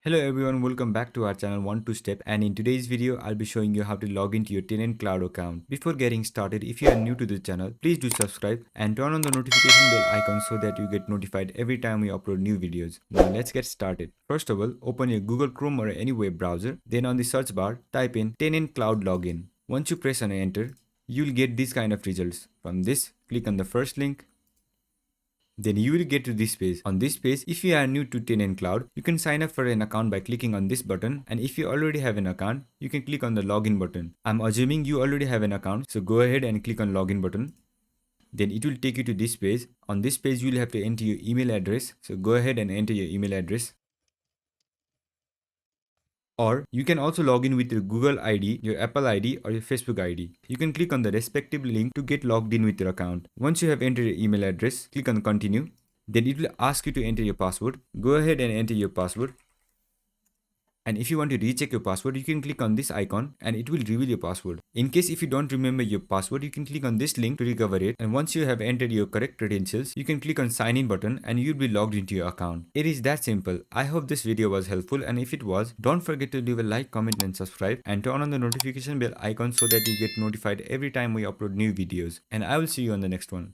Hello everyone, welcome back to our channel 1 2 Step, and in today's video I'll be showing you how to log into your Tenant Cloud account. Before getting started, if you are new to the channel, please do subscribe and turn on the notification bell icon so that you get notified every time we upload new videos. Now let's get started. First of all, open your Google Chrome or any web browser. Then on the search bar, type in Tenant Cloud login. Once you press on enter, you'll get this kind of results. From this, click on the first link. Then you will get to this page. On this page, if you are new to Tenant Cloud, you can sign up for an account by clicking on this button, and if you already have an account, you can click on the login button. I'm assuming you already have an account, so go ahead and click on login button. Then it will take you to this page. On this page, you will have to enter your email address, so go ahead and enter your email address. Or you can also log in with your Google ID, your Apple ID, or your Facebook ID. You can click on the respective link to get logged in with your account. Once you have entered your email address, click on continue. Then it will ask you to enter your password. Go ahead and enter your password. And if you want to recheck your password, you can click on this icon and it will reveal your password. In case if you don't remember your password, you can click on this link to recover it. And once you have entered your correct credentials, you can click on sign in button and you'll be logged into your account. It is that simple. I hope this video was helpful, and if it was, don't forget to leave a like, comment and subscribe, and turn on the notification bell icon so that you get notified every time we upload new videos. And I will see you on the next one.